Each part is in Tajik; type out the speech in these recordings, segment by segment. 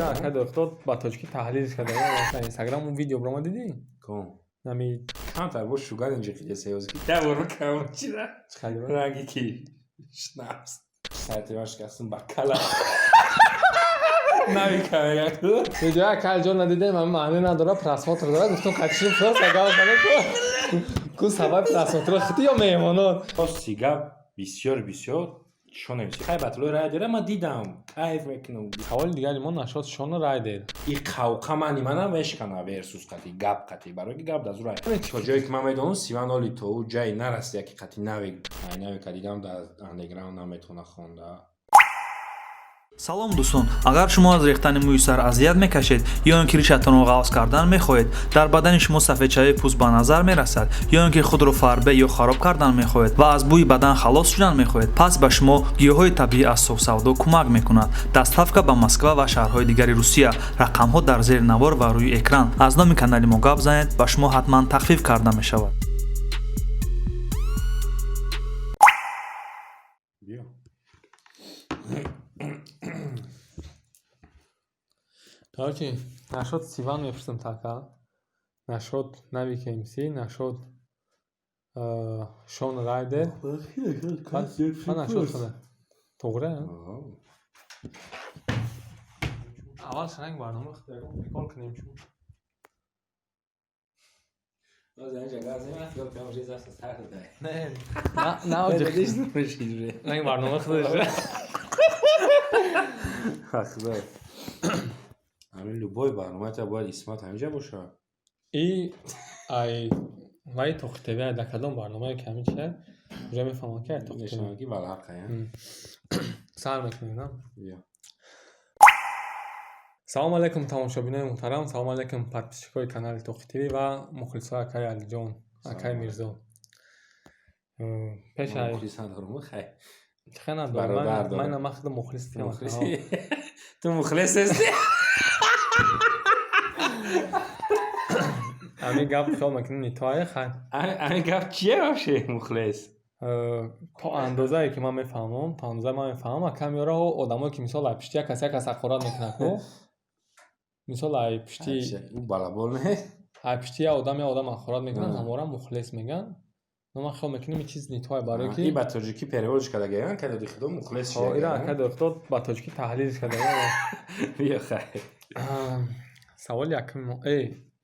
اکا دکتر با تاجیکی تحلیلش کرده مثلا اینستاگرام اون ویدیو برام دیدی کن نمی kantar bu şugar ince seyozki devur kavuçira خیلی rangi ki şnaps saati başkasın bakkala navi kavga ویدیو اکا جون ندیده من معنی نداره پراسموتر داره گفتم کچیم فرست اگه کو سبب پراسموتر خطی یا میمونات o siga بسیار شو نمیشه خیلی بطلو رای داره ما دیدم کیف میکنم سوال دیگری ما نشد شون رای دید این قوقا منم وشکنا ورسوس قتی گپ قتی برای گپ دازو رای تو جایی که من میدونم سیوان اولی تو جایی نرستی که قتی نوی کدیدم در اندرگراوند نمیتونه خونده салом дӯстон, агар шумо аз рехтани мӯи сар азият мекашед ё ин ки ришатонро ғавз кардан мехоҳед, дар бадани шумо сафедчаҳои пӯст ба назар мерасад ё ин ки худро фарбе ё хароб кардан мехоҳед ва аз бӯи бадан халос шудан мехоҳед, пас ба шумо гиёҳҳои табиӣ аз софсавдо кӯмак мекунад. Дастафка ба Москва ва шаҳрҳои дигари Русия. Рақамҳо дар зери навор ва рӯи экран. Аз номи канали мо гап занед, ба шумо ҳатман тахфиф карда мешавад. короче نشد سیوان میفرستم تاکا نشد نوی کمسی نشد شون رای دید من نشد شده توقره اول شنگ برنامه ریکال کنیم چون نه نه برنامه خودش همین لوبای برنامه تا باید اسمت همینجا باشه ای وای توختوی در کدام برنامه کمی چه اونجا میفهمم که توختوی نشانگی بلحقه سر میکنیم بیا سلام علیکم تماشابینای محترم سلام علیکم پادپیسچیکای کانال توختوی و مخلصای اکای علی جان اکای میرزا پیش ای مخلص ندارم خیلی خیلی ندارم من نمخد مخلص مخلصی تو مخلص هستی همین گپ خیال میکنیم نیتای خیلی همین گپ چیه باشه مخلص تا اندازه ای که من میفهمم اکا میاره آدمایی که مثال پشتی کسی که سخورات میکنه مثال ای پشتی اون بالابول نه ای پشتی آدم اخورات میکنن همورا مخلص میگن ما خیال میکنیم این چیز نیتای برای که این با تاجیکی پریولش کرده گیرن که دو خودم مخلص شده ایرا اکا دکتر با تاجیکی تحلیلش کرده بیا خیلی سوال یکم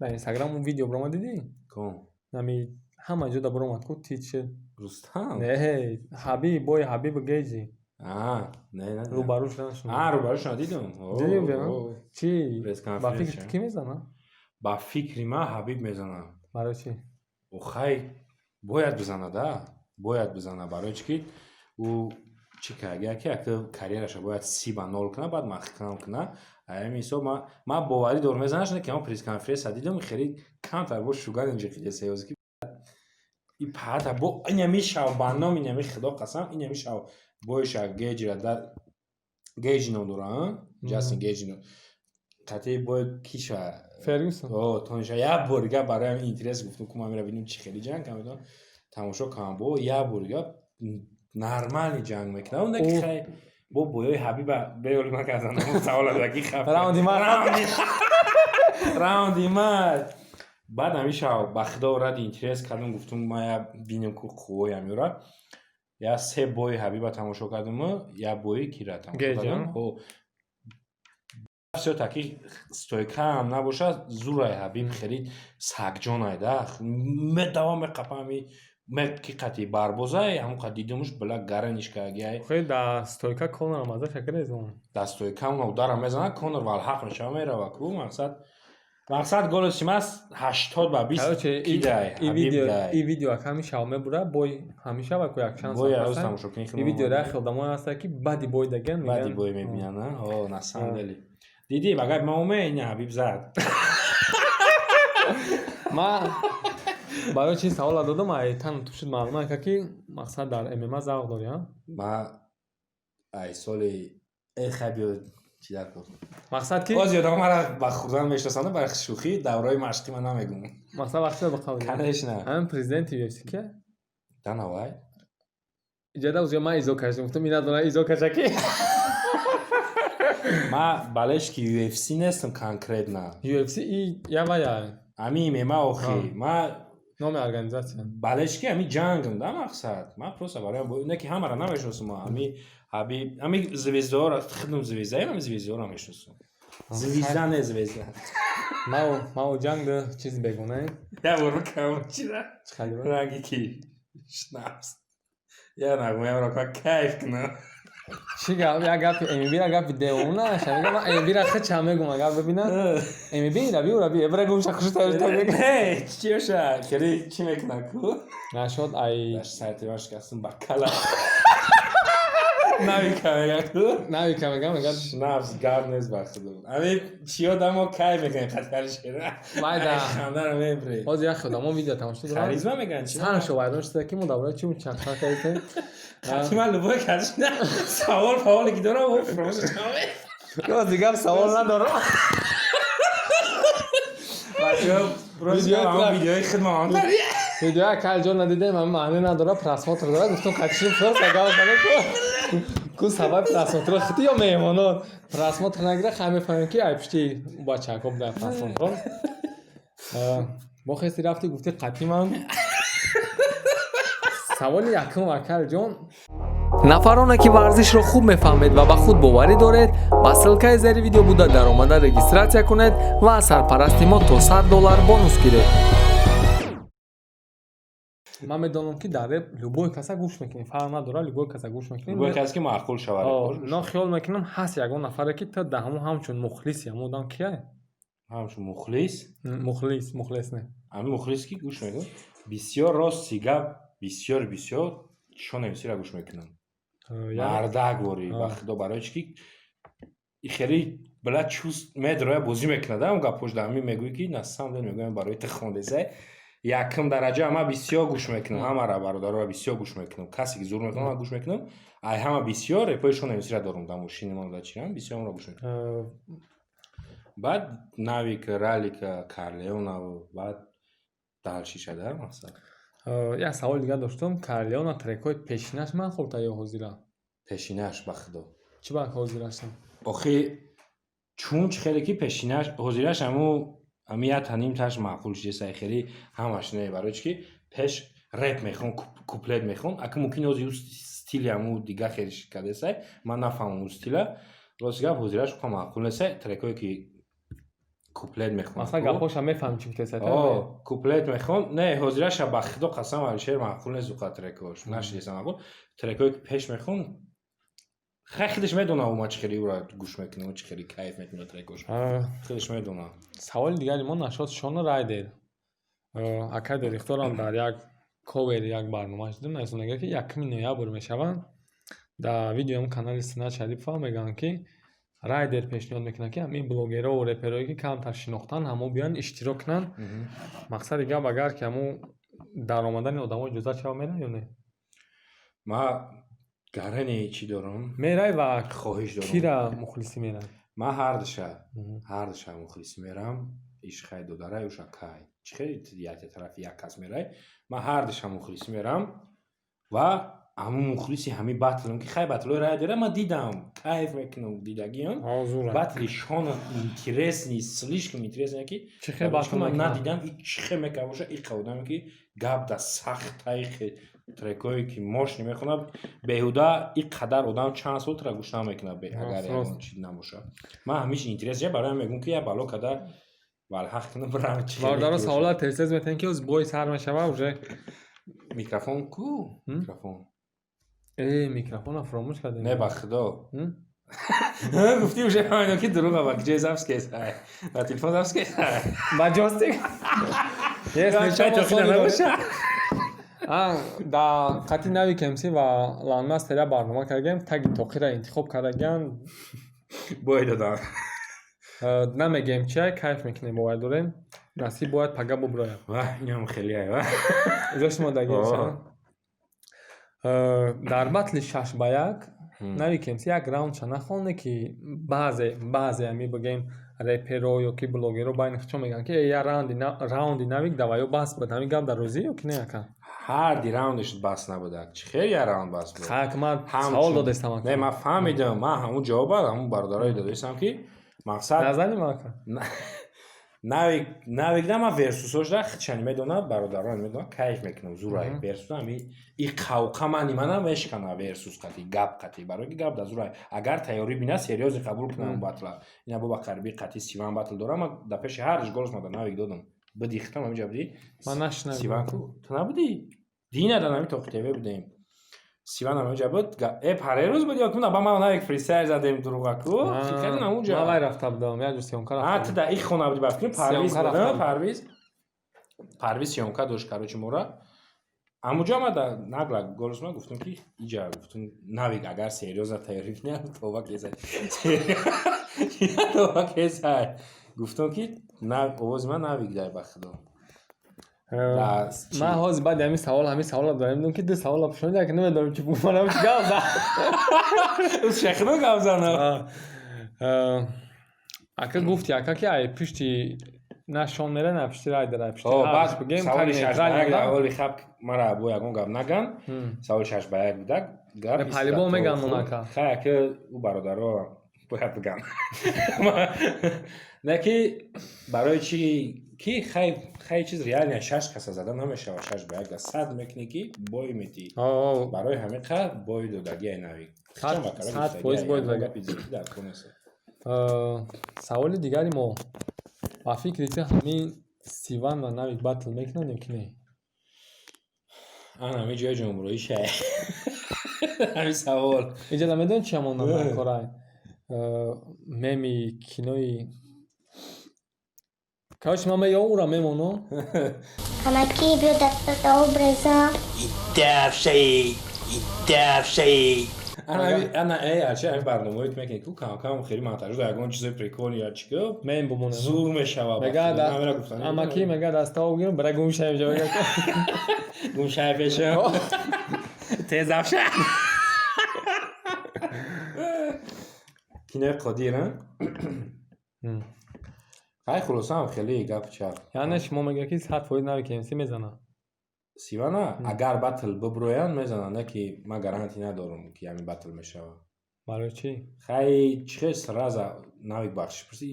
در اینستاگرام اون ویدیو برام دیدی کن نمی همه جا برام کو تیچه رستم نه حبیب گیجی نه روبروش نشون روبروش ندیدم دیدیم چی با فکر فکر کی میزنه با فکری ما حبیب میزنه برای چی خیلی باید بزنه برای چی او چی که کاریرش باید 3-0 کنه بعد مخکم کنه همین حساب ما باوری دور میزنش نه که ما پریس کانفرنس دیدم خیلی کانتر با شوگر اینجا خیلی سیوزکی این پاتا با این میشه برنامه این خدا قسم این میشه بایش گیج را در گیج ندارن جاستین گیج نو کاتی بای کیشا فرگوسن تونشا یا برگا برای اینترس گفتم که ما میرم ببینیم چی خیلی جنگ کردن تماشا کنم با یا برگا نرمالی جنگ میکنه اون که خیلی با بوی حبیب بیولی من کردن سوال داکی خفت راوندی مات بعد همیشه با خدا ورد اینترس کردم گفتم ما یا بینم که خوبی همیورا یا 3 بوی حبیب تماشا کردم یا بوی کی را تماشا کردم все таки стойка هم نباشه زورای حبیب خیلی سگجان ایده مدوام مقپامی کی قطعی بربازه همون قد دیدمش بلا گرنش که اگه خیلی در ستویکا کونر مزه شکر ایزون در ستویکا اونو دارم میزنه کونر والحق میشه میره و کو مقصد گلش چیم است 80-20 کی دای این ویدیو همیشه همه بوده بای همیشه و کوی اکشن بای از تماشا کنی این ویدیو را خیلی دمای هسته که بعدی بای دگن میگن بعدی بای میبینن نه صندلی دیدی بگه ما این حبیب زد ما برای چی سوال دادم ای تن تو شد معلومه که مقصد در ام ام زوق داری ها ما ای سالی خیلی چی در کن مقصد که باز یادم مرا با خوردن میشناسنده برای شوخی دورای مشقی من نمیگم مقصد وقتی به قول کنهش نه هم پرزیدنت یو اف سی که دانوای جدا از ما ایزو کردم گفتم اینا دونه ایزو کشکی ма балешки UFC нестам конкретно. UFC и я. Ами мема охи. Ма Номер организация. балешки ами джангам да мақсад. Ма просто бароям инаки ҳамара намешносам. Ами звездора худум звездаем, ами звездора мешносам. Звезда не звезда. Мау джанг чиз бегуне. Я бор кам чира. Чхали. Ранги ки шнапс. Я нагоям ро ка кайф кна. Чига я гап эмибира гап деуна шамига ма эмибира хача мегум гап бибина. Эмибира эбра гум шахш тавиш. Hey, чиша, кери чи мекна ку? Нашод ай Даш сайти ваш касым бакала. Нави камера. нави камегам гап Шнапс гарнес бахду. Ами чио дамо кайф мекн хатариш кера. майда. Хамдар мебри. Хоз я ходам видео тамошо дорам. Харизма меган чи? сан шо вайдон шта ки мудавра чи чакха кайте. Хатима любой кашна. Савол фавол ки дора о фрош чаме. Ё дигар савол надорам. Бачо просто ам видеои хидмат. видео калҷо надидем ам маъне надора просмотр дора гуфтам қатишим просто гап зане ку сабаб просмотр хити ё меҳмонон просмотр нагира хам мефаҳмем ки ай пишти бачаҳо буда просмотр бо хести рафти гуфти қатӣ ман саволи якум акалҷон нафароне ки варзишро хуб мефаҳмед ва ба худ боварӣ доред ба ссилкаи зери видео буда даромада регистратсия кунед ва аз сарпарасти мо то $100 бонус гиред. Ман медонам ки дар реп любой каса гӯш мекунем фарқ надора любой каса гӯш мекунем Любой кас ки маъқул шавад. но хиёл мекунам ҳаст ягон нафаре ки та даҳаму ҳамчун мухлиси ҳамон одам кияе Ҳамчун мухлис. мухлис не Ами мухлис ки гӯш мекунад. Бисёр рости гап, бисёр чо намисира гӯш мекунам. Мардак вори ба худо барои чӣ ки ихери била чуст медроя бозӣ мекунад он гапош да ами мегӯӣ ки на самом деле мегӯям барои ты хондесай якум дараҷа ама бисёр гӯш мекунам ҳамара бародарора бисёр гӯш мекунам касе ки зур мекунам ама гӯш мекунам ай ҳама бисёр репоишон намисира дорум да мошини ман да чирам бисёр онро гӯш мекунам баъд навика ралика карлеонаву баъд далшишадар масалан як саволи дигар доштам карлеона трекҳои пешинаш ман хурда ё ҳозира пешинаш ба худо чӣ баг ҳозирашам охи чун чӣ хеле ки пешинаш ҳозираш ами як таним таш маъқул шидеса хеле ҳамаш не барои чӣ ки пеш реп мехон куплет мехон ака мумкин ҳозир стили ҳаму дига хеле шикадесай ман нафаҳмам стила рости гап ҳозираш хуба маъқул несай трекҳое ки куплет мехон масалан гапоша мефаҳмӣ чӣ гуфтесай куплет мехон не ҳозираша ба худо қасам алишер маъқул нест зуқа трекҳош нашидеса маъқул трекҳое ки пеш мехон худаш медона ума чӣ хеле ӯра гӯш мекунад чӣ хеле кайф мекунад трекҳош худаш медона саволи дигари мо нашод Шон Райдер ака директорам дар як ковери як барномааш дидам расонаga ки 1 ноябр мешаванд дар видеоам канали Синат Шарипова мегӯянд ки Райдер пешниҳод мекунад ки ҳамин блогерҳо реперҳое ки камтар шинохтанд ҳамо биёянд иштирок кунанд мақсади гап агар ки ҳамун даромадани одамо иҷозат шава мерад ё не ма гарани чӣ дорам мерай ва хоҳиш дорам кира мухлисӣ мерад ман ҳардаша мухлисӣ мерам ишқай додарай уша кай чӣ хеле яке тарафи як кас мерай ман ҳардаша мухлисӣ мерам ва ҳамун мухлиси ҳамин батлам ки хай батлои Райдера ман дидам кайф мекунам дидагиам батли Шон интересни слишком интересне ки чӣ хел батл ман надидам чӣ хел мекунад боша ин қавдаме ки гап да сахтаи трекҳое ки мошни мехонад беҳуда ин қадар одам чанд сол тра гӯш намекунад агар ягон чиз набоша ман ҳамиш интерес бароям мегӯям ки я бало када валҳақ кунам брам чӣ бародаро саволат тез метавонем ки бой сар мешава уже микрофон ку микрофон микрофона фаромӯш кардем не ба худо гуфти уже ҳамино ки дуруға ба киҷои запскес ба телефон запскес ба ҷостик да қати нави кемси ва ланмастера барнома кардагем таги тоқира интихоб кардагиан бой додам намегем чия кайф мекунем бовар дорем насиб бояд пага буброяд инам хеле ай ҷошмо дагем дар батли 6 ба 1 нави кемси як раундша нахоне ки баъзе ами бигем реперо ё ки блогеро байни худшон мегӯянд ки я раунди навик даваё бас буд ҳамин гап дар розӣ ё ки не яка ҳарди раундаш бас набудак чӣ хел як раунд бас буд хак ман Ҳамчун. савол додестам не ман фаҳмидам ман ҳамун ҷавоба ҳамун бародарои додистам ки мақсад назани мака навигда ман версусошда чани медона бародарон медона кайф мекунам зурай версус ами и қавқа мани мана мешкана версус қати гап қати барои ки гап да зурай агар тайёрӣ бина серьёзи қабул кунам батла ина бо ба қариби қати сиван батл дорам ман да пеши ҳарш голос мада навиг додам бидихтам ҳамиҷа будӣ ман нашнидам сиван ку ту набудӣ дина да нами тоқи тв будем сиван ҳамиҷа буд парерӯз буд ё куна ба ман навиг фристайл задем дуруғаку фикр намуҷа ман вай рафта будам як ҷо сёмка рафта ту да и хона будӣ бафикр парвиз сёмка дошт карочи мора амуҷа ма да нагла голос ма гуфтам ки иҷа гуфтам навиг агар серьёза тайёрӣ кунӣ това кезай това кезай гуфтам ки овози ман навиг дай ба худо ман ҳозир баъди ҳамин савола дорам дидам ки ду савола пушонид ки намедонам чӣ буманам чӣ гап зад шехно гап занам ака гуфти ака ки ай пишти нашон мера на пишти райдера пишти баъд саволи 6 ба 1 аввали хаб мара бо ягон гап наган саволи 6 ба 1 буда гап палибон меган мон ака хай ки у бародаро бояд бигам не ки барои чӣ ки хай чиз реально 6 каса зада намешава 6 ба 1 да 100 мекунӣ ки бой метӣ барои ҳамин қадр бой додагия навик 100% бой додагия саволи дигари мо ба фикри ту ҳамин сиван ва навик батл мекунанд ё ки не ан ҳамин ҷои ҷумҳурии шай ҳамин савол иҷола медонӣ чи ҳамон корай меми кинои короче ман меём ура мемону Камаки бё до образа. Идавшай ана ачи ҳамин барномаҳои мекунӣ ку камкам хеле монтажда ягон чизои приколи я чӣ ку мем бумонад зур мешава амаки мега дастао гирам бара гумшаем ҷавага гумшай пеша тезавша кинои қодира хай хулоса ҳам хеле гап чап яъне шумо мегӯед ки 100% навик МС мезана сивана агар батл биброянд мезана не ки ман гарантӣ надорам ки ҳамин батл мешава барои чӣ хай чихес раза навик бахшиш пурси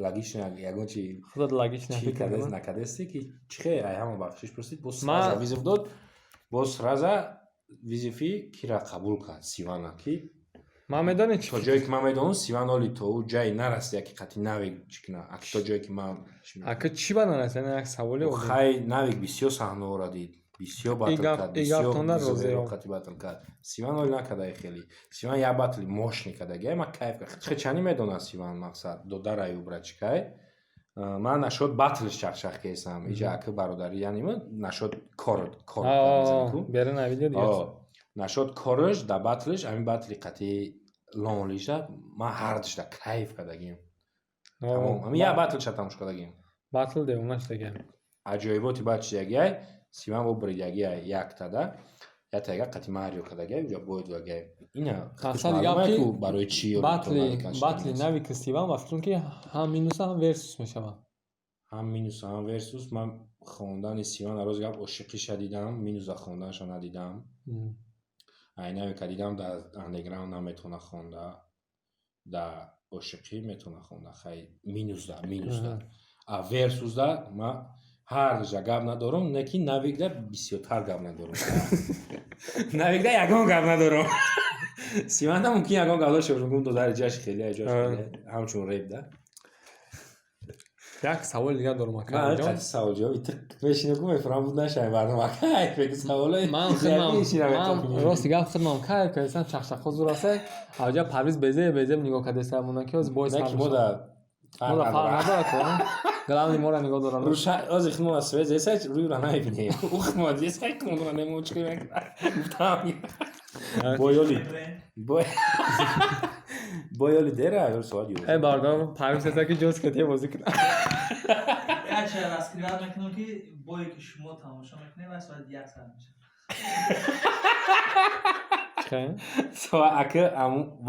логично ягон чи худат логично фикр накадести ки чихе ай ҳама бахшиш пурсид боз раза визиф дод боз раза визифи кира қабул кард сивана ки ман медонӣ то ҷое ки ман медонам сиван оли то ӯ ҷай нарасид ки қати навик чӣ кина аки то ҷое ки ман ака чӣ ба нарасид яъне як саволи хай навик бисёр саҳнаҳоро дид бисёр батл кард бисёр қати батл кард сиван оли накардаи хеле сиван як батли мощный кардагия ман кайф кард чихе чани медонад сиван мақсад додарай убра чикай ман нашод батлиш чахчах кесам иҷа ака бародари яъне ман нашод кор бера навидед нашод корш да батлиш ҳамин батли қати лонлиша ман ҳардишда кайф кардагим ҳамин як батлша тамош кардагим батл девонашдагия аҷоиботи баъд чидагия сиван бо бридагия яктада ятага қати марио кардагия уҷа бой додагия ина ки барои чӣ батли навик сиван ва фикрам ки ҳам минуса ҳам версус мешава ҳам минуса ҳам версус ман хондани сиван роз гап ошиқиша дидам минуса хонданашо надидам айнавика дидам дар андеграунд наметавона хонда дар ошиқӣ метавона хонда хай минусда а версусда ман ҳардуҷа гап надорам не ки навигда бисёртар гап надорам навигда ягон гап надорам сиванда мумкин ягон гап дошта бошам гум додари ҷаш хеле ҳамчун ребда як саволи дигар дорам акаҷон саволҷавоби тиқ мешинам ку мефурам буд нашай барнома кайф беги саволои ман рости гап хидмам кайф кайсан чахчахо зур аст аҷа парвиз безеб нигоҳ кардеса мона ки оз боис мода надора ко главни мора нигоҳ дорам руша ози хидмат свет зеса рӯйра набинем у хидмат зеса кумра немочки боёли дера ё соади бардар парвиз эса ки ҷоз кати бозӣ кунад яша раскриват мекунам ки бое ки шумо тамошо мекунед ва соат 1 саат мешава соа ака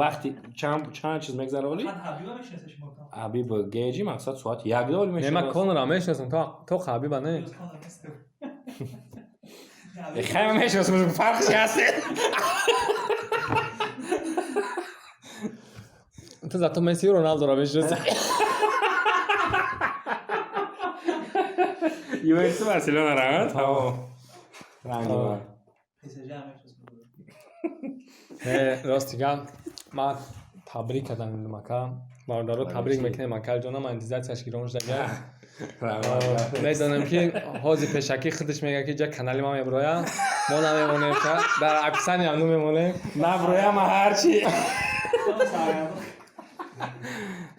вақти чанд чиз мегзара оли ҳабиба мешинаса шумо ҳабиба геҷи мақсад соати 1 оли мешава нема конра мешинасам то ҳабиба не خیلی میشناسم فرق چی هست تو зато Месси и Роналдо میشناسی. Ювентус Барселона рама тамом рангивар ростигам ман табрик кардам мака бародаро табрик мекунем акалҷона ман интизарияш гирон шуда медонем ки ҳози пешакӣ худаш мега ки ҷа канали ма меброя мо намемонем дар аксани ҳам намемонем наброям ҳарчи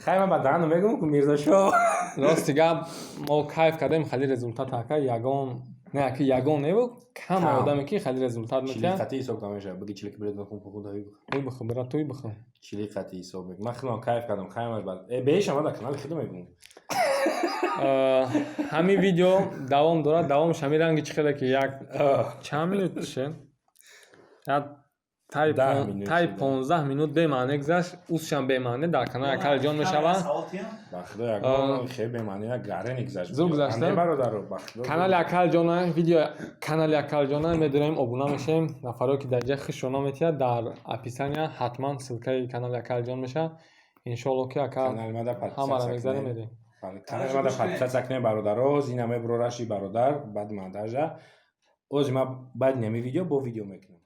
хайма ба дану мегум ку мирзошо ростигам мо кайф кардем хали результат ака ягон не аки ягон небуд кам одаме ки хали результат чили мекард қати ҳисоб камеша баги чили билет бахум худаи туй бихӯ бира туй бихӯ чили қати ҳисоб мек ман хеле кайф кардам хаймаш бад беша ма дар канали худо мегум ҳамин видео давом дорад давомш ҳамин ранги чӣ хеле ки як чанд минут ше як таи 15 минут бемаъне гузашт ӯсшам бемаъне дар канали акалҷон мешавад ба худо ягон хеле бемаъни як гарени гузашт зуд гузашта бародаро ба худо канали акалҷона видео канали акалҷона медонем обуна мешем нафаро ки дар ҷай хушона метиҳад дар описания ҳатман ссилкаи канали акалҷон мешавад иншоалло ки акал канали ма дар ҳамара мегзарем медем канали ма дар подписатсия кунед бародаро зина мебро раши бародар баъд монтажа ози ма баъди нами видео бо видео мекунам